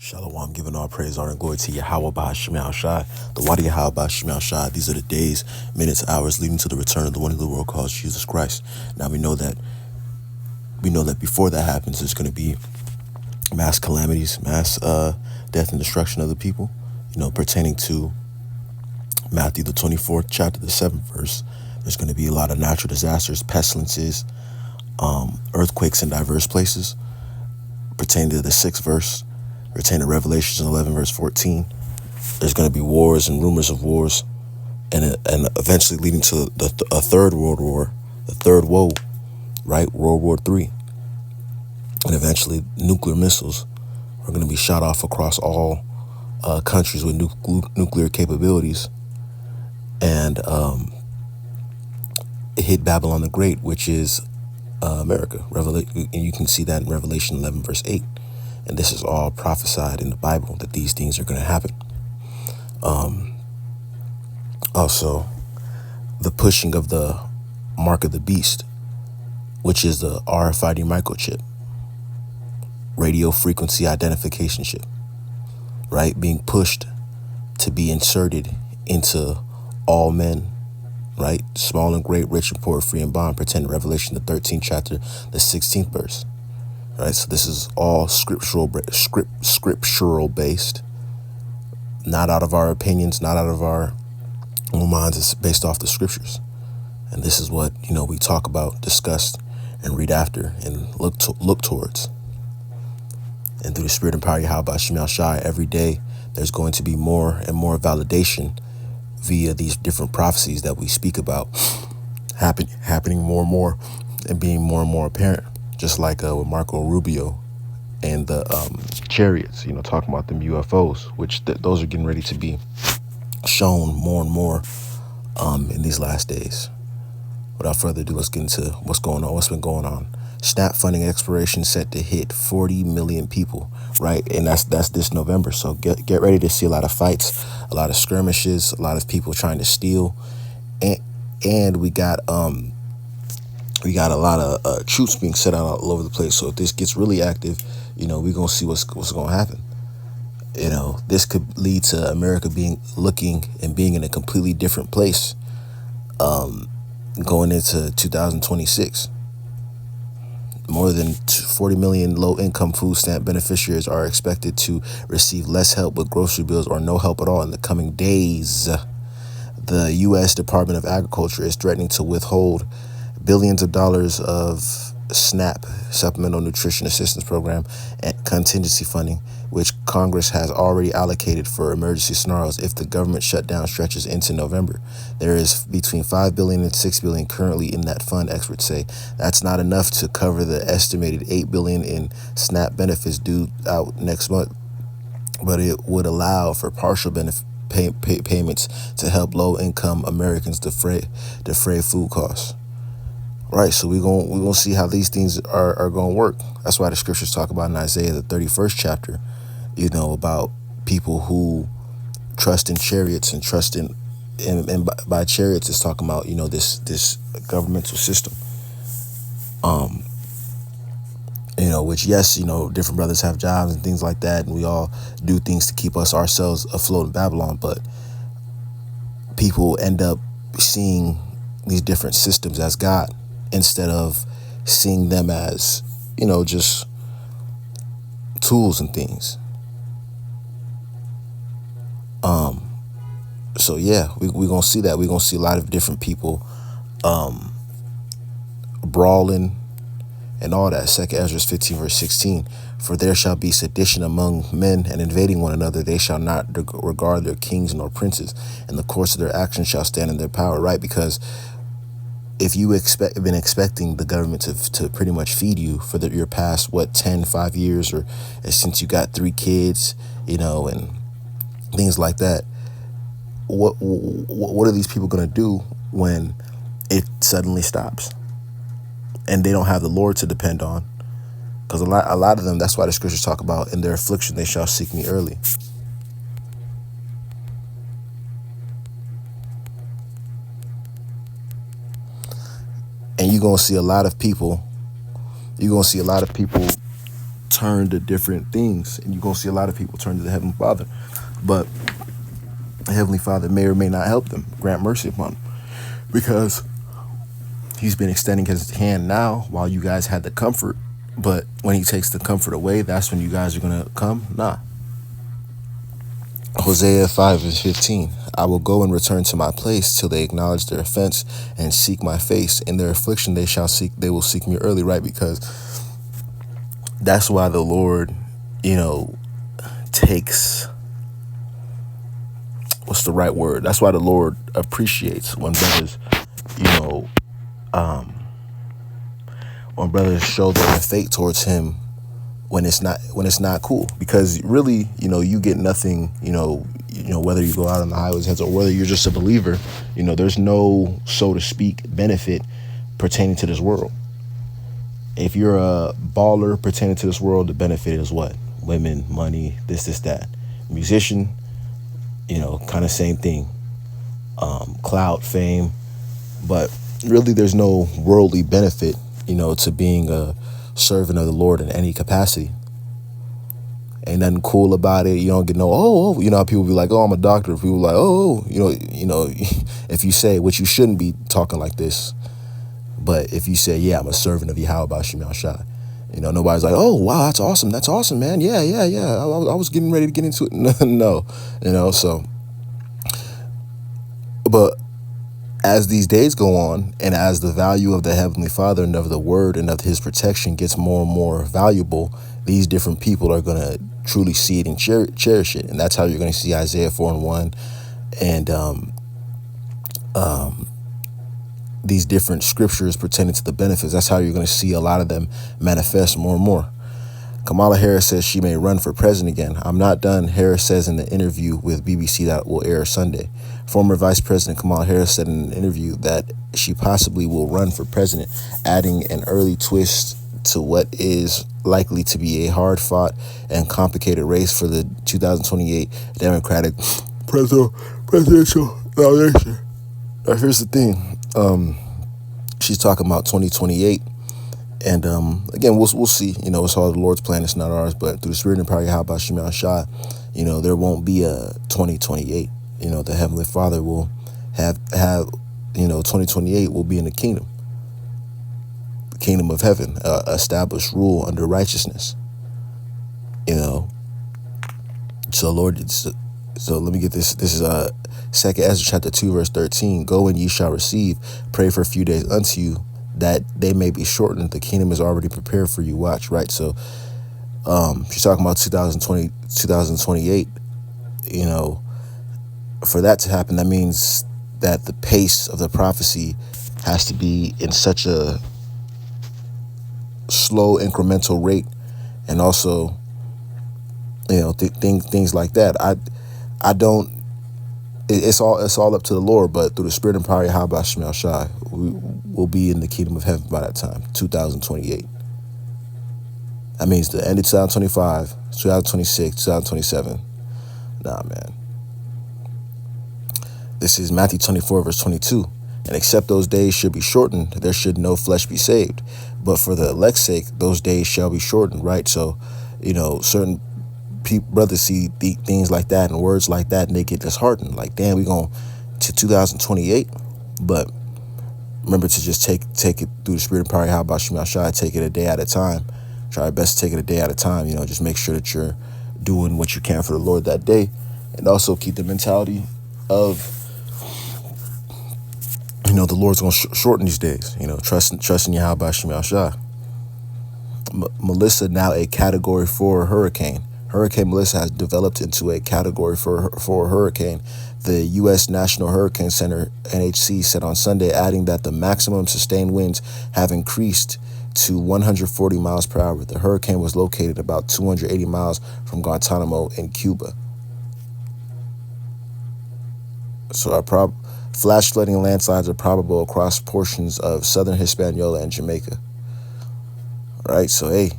Shalom, giving all praise, honor, and glory to Yahweh Bahashemel Shai, the Wadi Yahweh Bahashemel Shai. These are the days, minutes, hours leading to the return of the one who the world calls Jesus Christ. Now we know that before that happens, there's going to be mass calamities, mass death and destruction of the people. Pertaining to Matthew the 24th chapter, the 7th verse. There's going to be a lot of natural disasters, pestilences, earthquakes in diverse places. Pertaining to the 6th verse, pertaining to Revelation 11 verse 14, there's going to be wars and rumors of wars, and eventually leading to a third world war, the third woe, right? World War III, and eventually nuclear missiles are going to be shot off across all countries with nuclear capabilities, and hit Babylon the Great, which is America. And you can see that in Revelation 11 verse 8. And this is all prophesied in the Bible that these things are going to happen. Also, the pushing of the mark of the beast, which is the RFID microchip, radio frequency identification chip, right? Being pushed to be inserted into all men, right? Small and great, rich and poor, free and bond, pertaining to Revelation, the 13th chapter, the 16th verse. Right, so this is all scriptural based, not out of our opinions, not out of our own minds. It's based off the scriptures, and this is what we talk about, discuss, and read after, and look towards. And through the Spirit and power of Yahweh Shemel Shai, every day there's going to be more and more validation via these different prophecies that we speak about happening more and more, and being more and more apparent. Just like with Marco Rubio and the chariots, talking about them UFOs, which those are getting ready to be shown more and more in these last days. Without further ado, let's get into what's been going on. SNAP funding expiration set to hit 40 million people, right? And that's this November. So get ready to see a lot of fights, a lot of skirmishes, a lot of people trying to steal, and we got a lot of troops being set out all over the place. So if this gets really active, we're going to see what's going to happen. This could lead to America being in a completely different place going into 2026. More than 40 million low-income food stamp beneficiaries are expected to receive less help with grocery bills or no help at all in the coming days. The U.S. Department of Agriculture is threatening to withhold billions of dollars of SNAP, Supplemental Nutrition Assistance Program, and contingency funding, which Congress has already allocated for emergency scenarios if the government shutdown stretches into November. There is between $5 billion and $6 billion currently in that fund, experts say. That's not enough to cover the estimated $8 billion in SNAP benefits due out next month, but it would allow for partial payments to help low-income Americans defray food costs. Right, so we're gonna see how these things are gonna work. That's why the scriptures talk about in Isaiah the 31st chapter, about people who trust in chariots and trust in, and by chariots it's talking about this governmental system. Which yes, different brothers have jobs and things like that, and we all do things to keep ourselves afloat in Babylon, but people end up seeing these different systems as God, instead of seeing them as, just tools and things. So yeah, we're going to see that. We're going to see a lot of different people brawling and all that. 2 Ezra 15 verse 16. For there shall be sedition among men and invading one another. They shall not regard their kings nor princes, and the course of their actions shall stand in their power. Right? Because if you been expecting the government to pretty much feed you for your past 5 years, or since you got 3 kids, and things like that, what are these people going to do when it suddenly stops and they don't have the Lord to depend on? Because a lot of them, that's why the scriptures talk about in their affliction they shall seek me early. And you're going to see a lot of people turn to different things, and you're gonna see a lot of people turn to the Heavenly Father, but the Heavenly Father may or may not help them, grant mercy upon them, because He's been extending His hand now while you guys had the comfort. But when He takes the comfort away, that's when you guys are gonna come. Nah. Hosea 5:15. I will go and return to my place till they acknowledge their offense and seek my face. In their affliction they will seek me early, right? Because that's why the Lord, takes, what's the right word? That's why the Lord appreciates when brothers, you know, when brothers show their faith towards Him when it's not cool, because really, you get nothing, whether you go out on the highways or whether you're just a believer, there's no, so to speak, benefit pertaining to this world. If you're a baller pertaining to this world, the benefit is what? Women, money, this, that. Musician, kind of same thing. Clout, fame, but really there's no worldly benefit, to being a servant of the Lord in any capacity. Ain't nothing cool about it. You don't get no, how people be like, oh, I'm a doctor. People like, if you say, which you shouldn't be talking like this, but if you say, yeah, I'm a servant of Yahweh Shemel Shai, nobody's like, oh, wow, that's awesome, man. Yeah. I was getting ready to get into it. No, so, but as these days go on, and as the value of the Heavenly Father and of the Word and of His protection gets more and more valuable, these different people are going to truly see it and cherish it. And that's how you're going to see Isaiah 4:1 and these different scriptures pertaining to the benefits. That's how you're going to see a lot of them manifest more and more. Kamala Harris says she may run for president again. I'm not done, Harris says in the interview with BBC that will air Sunday. Former Vice President Kamala Harris said in an interview that she possibly will run for president, adding an early twist to what is likely to be a hard-fought and complicated race for the 2028 Democratic presidential nomination. Now, here's the thing. She's talking about 2028. And again, we'll see. It's all the Lord's plan. It's not ours. But through the Spirit and power of Yahweh Shemel Shai, there won't be a 2028. The Heavenly Father will have 2028 will be in the kingdom of heaven, established rule under righteousness. So Lord, so let me get this. This is 2 Ezra chapter 2 verse 13. Go and ye shall receive. Pray for a few days unto you, that they may be shortened. The kingdom is already prepared for you. Watch, right? So she's talking about 2028. For that to happen, that means that the pace of the prophecy has to be in such a slow incremental rate, and also things like that. I don't. It's all up to the Lord, but through the Spirit and power of Yahweh Shemel Shai, we will be in the kingdom of heaven by that time, 2028. That means the end of 2025, 2026, 2027. Nah, man. This is Matthew 24, verse 22. And except those days should be shortened, there should no flesh be saved. But for the elect's sake, those days shall be shortened, right? So, certain brothers see things like that and words like that, and they get disheartened. Like, damn, we going to 2028. But remember to just take it through the Spirit and power. How about Shemel Shai? Take it a day at a time. Try your best to take it a day at a time. Just make sure that you're doing what you can for the Lord that day, and also keep the mentality of the Lord's going to shorten these days. Trusting Yahweh Shemel Shai. Melissa, now a Category 4 hurricane. Hurricane Melissa has developed into a Category 4 hurricane. The U.S. National Hurricane Center, NHC, said on Sunday, adding that the maximum sustained winds have increased to 140 miles per hour. The hurricane was located about 280 miles from Guantanamo in Cuba. So flash flooding and landslides are probable across portions of southern Hispaniola and Jamaica. All right, so hey,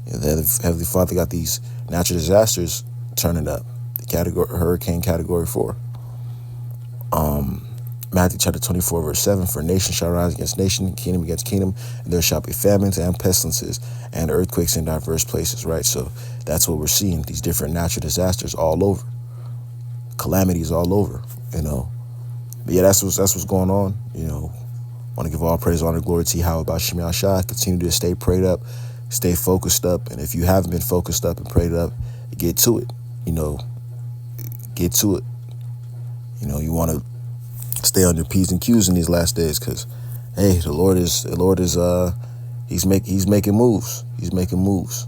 the Heavenly Father got these natural disasters turning up. The hurricane Category 4. Matthew chapter 24, verse 7, for nation shall rise against nation, kingdom against kingdom, and there shall be famines and pestilences and earthquakes in diverse places, right? So that's what we're seeing, these different natural disasters all over, calamities all over, you know. But yeah, that's what's going on, you know. Want to give all praise, honor, glory to Yahweh B'Shem Yahshua. Continue to stay prayed up, stay focused up, and if you haven't been focused up and prayed up, get to it, you know, get to it. You know, you want to stay on your P's and Q's in these last days, because hey, the Lord is he's making moves. He's making moves.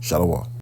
Shalom.